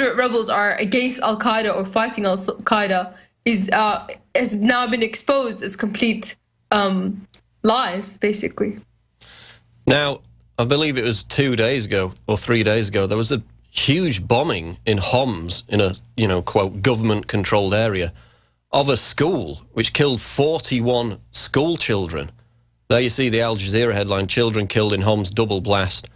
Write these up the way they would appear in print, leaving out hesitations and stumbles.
moderate rebels are against Al-Qaeda or fighting Al-Qaeda has now been exposed as complete lies, basically. Now, I believe it was 2 days ago or 3 days ago, there was a huge bombing in Homs, in a, quote, government-controlled area, of a school, which killed 41 school children. There you see the Al Jazeera headline, "Children killed in Homs double blast."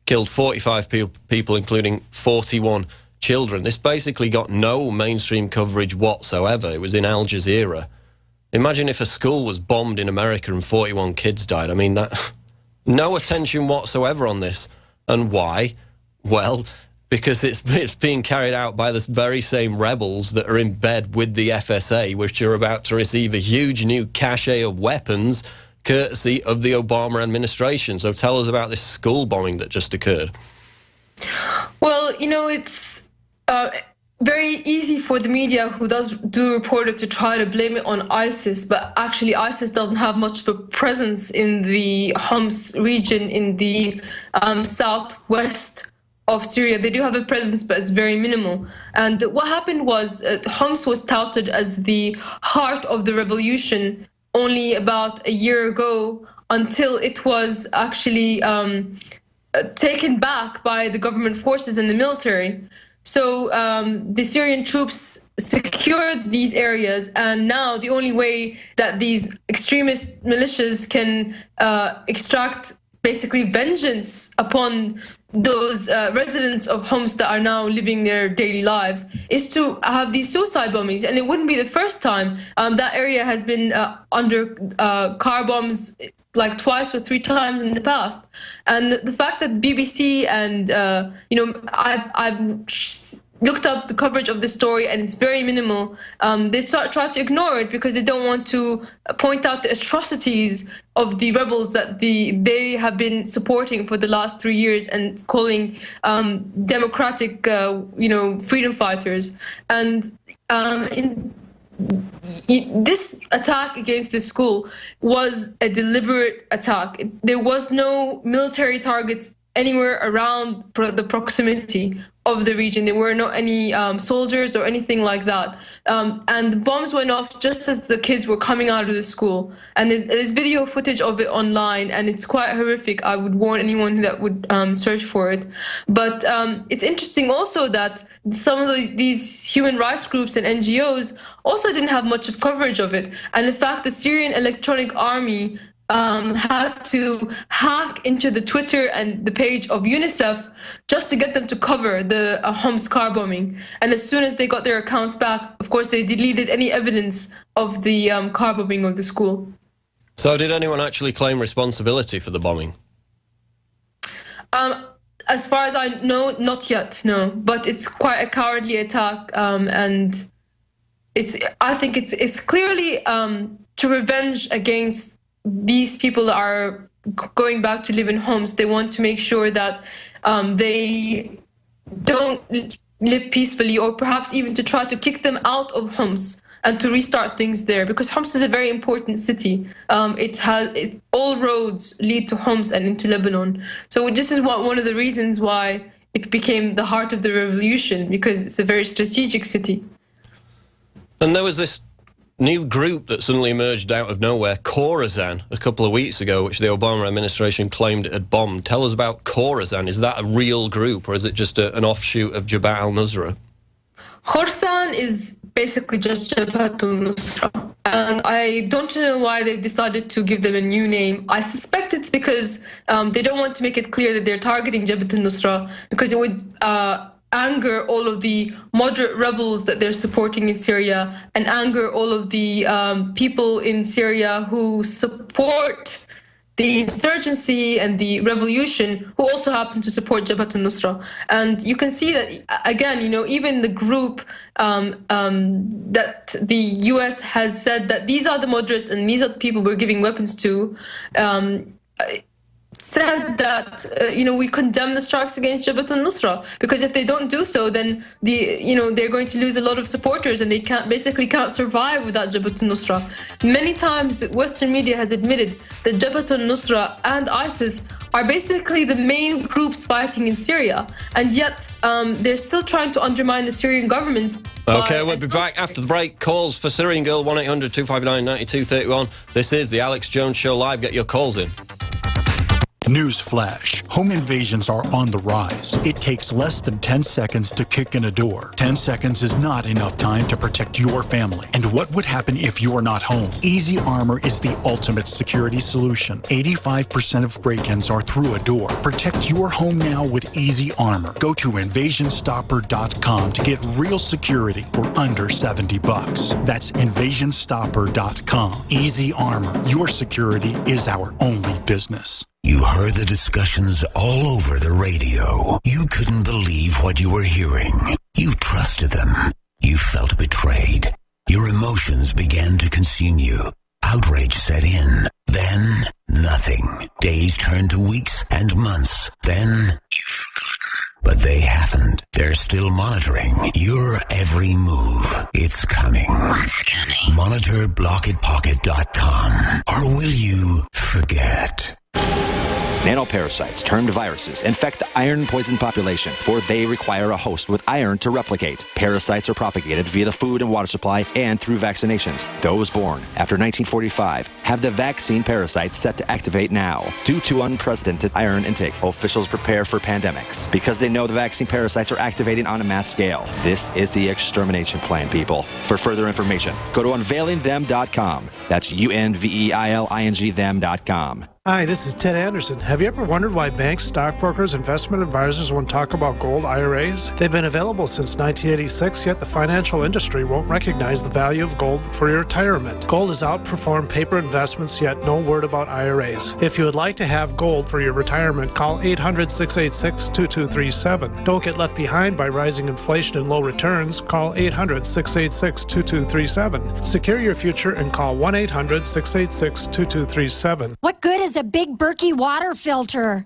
Killed 45 people, including 41 children. This basically got no mainstream coverage whatsoever. It was in Al Jazeera. Imagine if a school was bombed in America and 41 kids died. I mean, that no attention whatsoever on this. And why? Well, because it's being carried out by the very same rebels that are in bed with the FSA, which are about to receive a huge new cache of weapons courtesy of the Obama administration. So tell us about this school bombing that just occurred. Well, it's very easy for the media who do report it to try to blame it on ISIS, but actually ISIS doesn't have much of a presence in the Homs region in the southwest of Syria. They do have a presence, but it's very minimal. And what happened was Homs was touted as the heart of the revolution only about a year ago, until it was actually taken back by the government forces and the military. So the Syrian troops secured these areas, and now the only way that these extremist militias can extract basically vengeance upon those residents of Homs that are now living their daily lives is to have these suicide bombings. And it wouldn't be the first time. That area has been under car bombs like twice or three times in the past. And the fact that BBC and, I've looked up the coverage of the story, and it's very minimal. They try to ignore it because they don't want to point out the atrocities of the rebels that they have been supporting for the last 3 years and calling democratic, freedom fighters. And this attack against the school was a deliberate attack. There was no military targets anywhere around the proximity of the region. There were not any soldiers or anything like that. And the bombs went off just as the kids were coming out of the school. And there's video footage of it online, and it's quite horrific. I would warn anyone that would search for it. But it's interesting also that some of these human rights groups and NGOs also didn't have much of coverage of it. And in fact, the Syrian Electronic Army had to hack into the Twitter and the page of UNICEF just to get them to cover the Homs car bombing. And as soon as they got their accounts back, of course, they deleted any evidence of the car bombing of the school. So did anyone actually claim responsibility for the bombing? As far as I know, not yet, no. But it's quite a cowardly attack, and I think it's clearly to revenge against these people that are going back to live in Homs. They want to make sure that they don't live peacefully, or perhaps even to try to kick them out of Homs and to restart things there, because Homs is a very important city. All roads lead to Homs and into Lebanon. So this is one of the reasons why it became the heart of the revolution, because it's a very strategic city. And there was this new group that suddenly emerged out of nowhere, Khorasan, a couple of weeks ago, which the Obama administration claimed it had bombed. Tell us about Khorasan. Is that a real group, or is it just an offshoot of Jabhat al-Nusra? Khorasan is basically just Jabhat al-Nusra. And I don't know why they've decided to give them a new name. I suspect it's because they don't want to make it clear that they're targeting Jabhat al-Nusra, because it would anger all of the moderate rebels that they're supporting in Syria, and anger all of the people in Syria who support the insurgency and the revolution, who also happen to support Jabhat al-Nusra. And you can see that, again, even the group that the US has said that these are the moderates and these are the people we're giving weapons to, said that we condemn the strikes against Jabhat al-Nusra, because if they don't do so, then they're going to lose a lot of supporters, and they basically can't survive without Jabhat al-Nusra. Many times the Western media has admitted that Jabhat al-Nusra and ISIS are basically the main groups fighting in Syria, and yet they're still trying to undermine the Syrian government. Okay, we'll be back after the break. Calls for Syrian Girl, 1-800-259-9231. This is the Alex Jones Show Live. Get your calls in. Newsflash. Home invasions are on the rise. It takes less than 10 seconds to kick in a door. 10 seconds is not enough time to protect your family. And what would happen if you're not home? Easy Armor is the ultimate security solution. 85% of break-ins are through a door. Protect your home now with Easy Armor. Go to invasionstopper.com to get real security for under $70. That's invasionstopper.com. Easy Armor. Your security is our only business. You heard the discussions all over the radio. You couldn't believe what you were hearing. You trusted them. You felt betrayed. Your emotions began to consume you. Outrage set in. Then, nothing. Days turned to weeks and months. Then, you've forgotten. But they haven't. They're still monitoring your every move. It's coming. What's coming? Monitor blockitpocket.com. Or will you forget? Nanoparasites, termed viruses, infect the iron-poisoned population, for they require a host with iron to replicate. Parasites are propagated via the food and water supply and through vaccinations. Those born after 1945 have the vaccine parasites set to activate now. Due to unprecedented iron intake, officials prepare for pandemics because they know the vaccine parasites are activating on a mass scale. This is the extermination plan, people. For further information, go to unveilingthem.com. That's UNVEILING them.com. Hi, this is Ted Anderson. Have you ever wondered why banks, stockbrokers, investment advisors won't talk about gold IRAs? They've been available since 1986, yet the financial industry won't recognize the value of gold for your retirement. Gold has outperformed paper investments, yet no word about IRAs. If you would like to have gold for your retirement, call 800-686-2237. Don't get left behind by rising inflation and low returns. Call 800-686-2237. Secure your future and call 1-800-686-2237. What good is a Big Berkey water filter?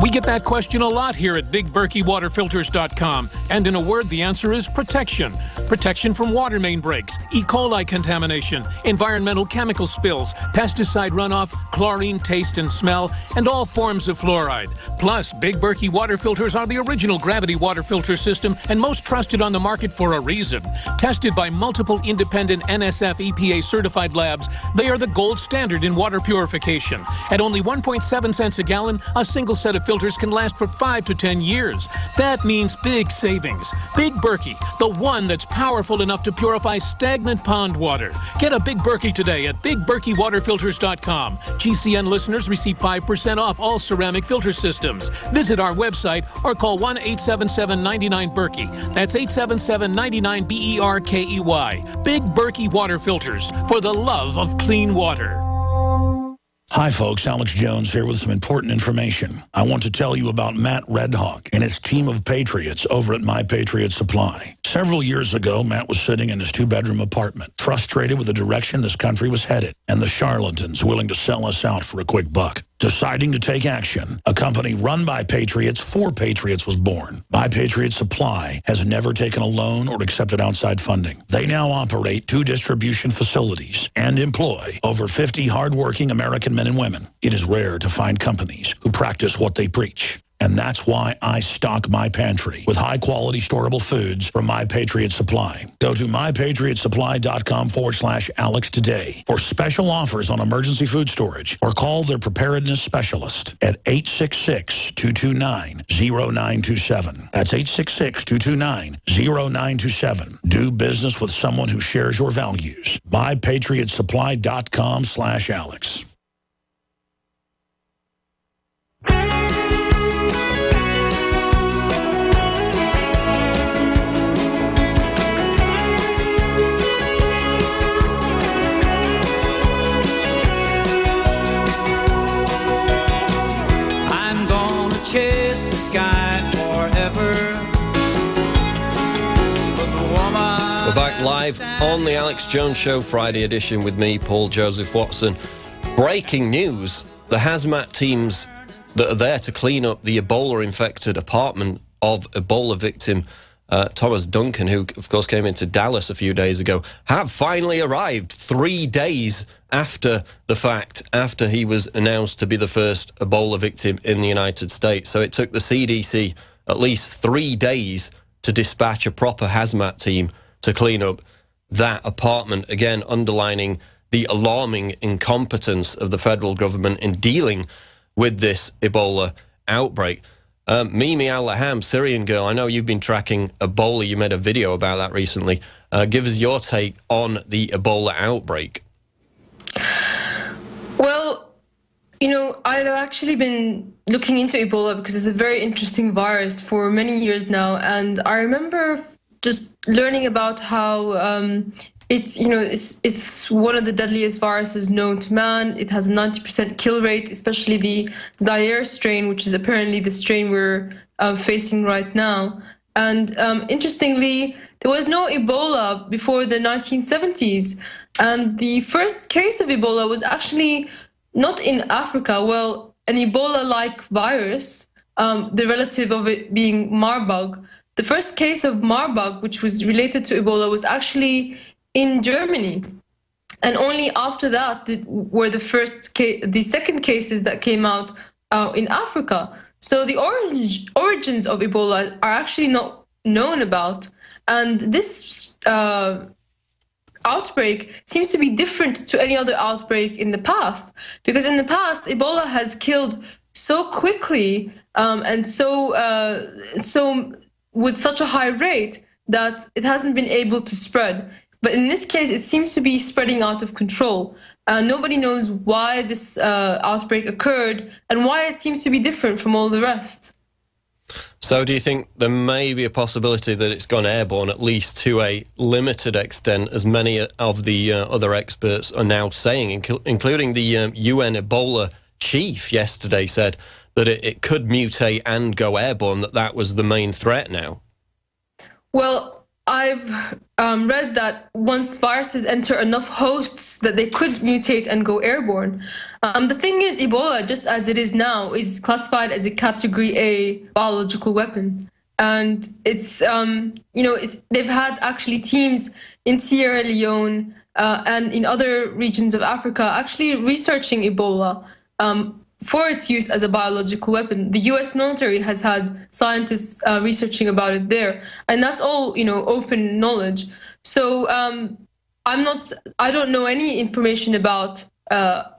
We get that question a lot here at BigBerkeyWaterFilters.com. And in a word, the answer is protection. Protection from water main breaks, E. coli contamination, environmental chemical spills, pesticide runoff, chlorine taste and smell, and all forms of fluoride. Plus, Big Berkey water filters are the original gravity water filter system and most trusted on the market for a reason. Tested by multiple independent NSF EPA certified labs, they are the gold standard in water purification. At only 1.7 cents a gallon, a single set of filters can last for 5 to 10 years. That means big savings. Big Berkey, the one that's powerful enough to purify stagnant pond water. Get a Big Berkey today at BigBerkeyWaterFilters.com. GCN listeners receive 5% off all ceramic filter systems. Visit our website or call 1-877-99-BERKEY. That's 877-99-BERKEY. Big Berkey Water Filters, for the love of clean water. Hi folks, Alex Jones here with some important information. I want to tell you about Matt Redhawk and his team of patriots over at My Patriot Supply. Several years ago, Matt was sitting in his 2-bedroom apartment, frustrated with the direction this country was headed and the charlatans willing to sell us out for a quick buck. Deciding to take action, a company run by patriots for patriots was born. My Patriot Supply has never taken a loan or accepted outside funding. They now operate 2 distribution facilities and employ over 50 hardworking American men and women. It is rare to find companies who practice what they preach. And that's why I stock my pantry with high-quality storable foods from My Patriot Supply. Go to mypatriotsupply.com/Alex today for special offers on emergency food storage, or call their preparedness specialist at 866-229-0927. That's 866-229-0927. Do business with someone who shares your values. mypatriotsupply.com/Alex. We're back live on the Alex Jones Show, Friday edition with me, Paul Joseph Watson. Breaking news, the hazmat teams that are there to clean up the Ebola-infected apartment of Ebola victim Thomas Duncan, who, of course, came into Dallas a few days ago, have finally arrived 3 days after the fact, after he was announced to be the first Ebola victim in the United States. So it took the CDC at least 3 days to dispatch a proper hazmat team to clean up that apartment, again underlining the alarming incompetence of the federal government in dealing with this Ebola outbreak. Mimi Al-Laham, Syrian girl, I know you've been tracking Ebola. You made a video about that recently. Give us your take on the Ebola outbreak. Well, you know, I've actually been looking into Ebola because it's a very interesting virus for many years now. And I remember just learning about how it's one of the deadliest viruses known to man. It has a 90% kill rate, especially the Zaire strain, which is apparently the strain we're facing right now. And interestingly, there was no Ebola before the 1970s. And the first case of Ebola was actually not in Africa. Well, an Ebola-like virus, the relative of it being Marburg. The first case of Marburg, which was related to Ebola, was actually in Germany, and only after that were the second cases that came out in Africa. So the origins of Ebola are actually not known about, and this outbreak seems to be different to any other outbreak in the past, because in the past Ebola has killed so quickly and so with such a high rate that it hasn't been able to spread. But in this case, it seems to be spreading out of control. Nobody knows why this outbreak occurred and why it seems to be different from all the rest. So do you think there may be a possibility that it's gone airborne, at least to a limited extent, as many of the other experts are now saying, including the UN Ebola chief yesterday said that it could mutate and go airborne, that was the main threat now? Well, I've read that once viruses enter enough hosts that they could mutate and go airborne. The thing is, Ebola, just as it is now, is classified as a Category A biological weapon. And it's, they've had actually teams in Sierra Leone and in other regions of Africa actually researching Ebola for its use as a biological weapon. The US military has had scientists researching about it there, and that's all, open knowledge. So I don't know any information about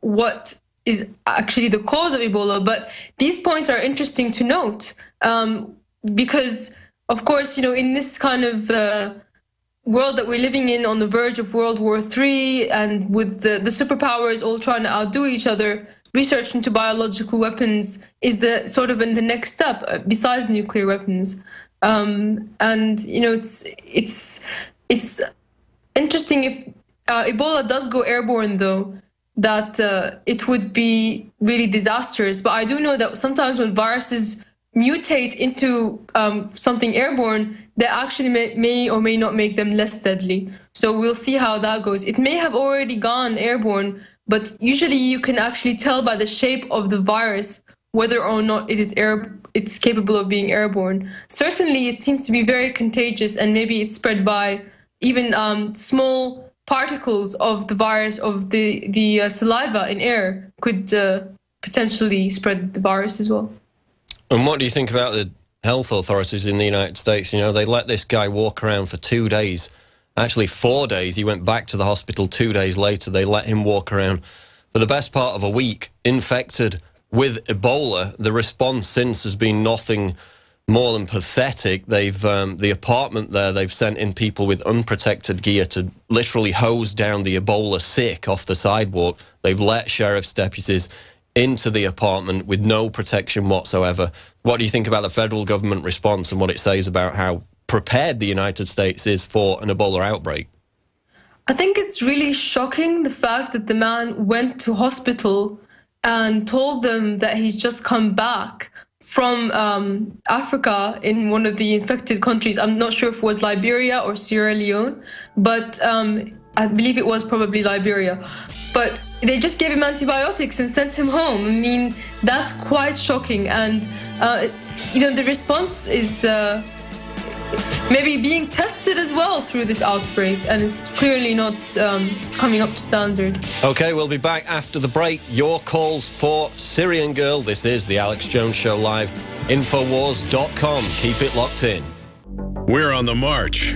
what is actually the cause of Ebola, but these points are interesting to note because, of course, in this kind of world that we're living in, on the verge of World War III, and with the superpowers all trying to outdo each other, research into biological weapons is the next step besides nuclear weapons. It's interesting if Ebola does go airborne, though, that it would be really disastrous. But I do know that sometimes when viruses mutate into something airborne, they actually may or may not make them less deadly. So we'll see how that goes. It may have already gone airborne, but usually you can actually tell by the shape of the virus whether or not it's capable of being airborne. Certainly, it seems to be very contagious, and maybe it's spread by even small particles of the virus, of the saliva in air, could potentially spread the virus as well. And what do you think about the health authorities in the United States? They let this guy walk around for 2 days. Actually, 4 days. He went back to the hospital 2 days later. They let him walk around for the best part of a week, infected with Ebola. The response since has been nothing more than pathetic. They've the apartment there, they've sent in people with unprotected gear to literally hose down the Ebola sick off the sidewalk. They've let sheriff's deputies into the apartment with no protection whatsoever. What do you think about the federal government response and what it says about how prepared the United States is for an Ebola outbreak? I think it's really shocking, the fact that the man went to hospital and told them that he's just come back from Africa, in one of the infected countries. I'm not sure if it was Liberia or Sierra Leone, but I believe it was probably Liberia. But they just gave him antibiotics and sent him home. I mean, that's quite shocking. And, the response is maybe being tested as well through this outbreak, and it's clearly not coming up to standard. Okay, we'll be back after the break. Your calls for Syrian Girl. This is the Alex Jones Show live. Infowars.com. Keep it locked in. We're on the march.